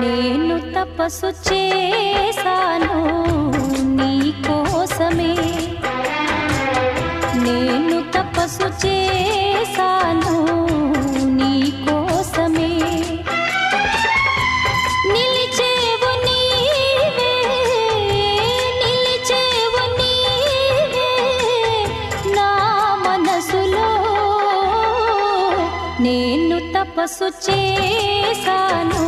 నేను తపస్సు చేశాను నీ కోసమే, నేను తపస్సు చేశాను నీ కోసమే. నిలిచేవు నీవే, నిలిచేవు నీవే నా మనసులో. నేను తపస్సు చేశాను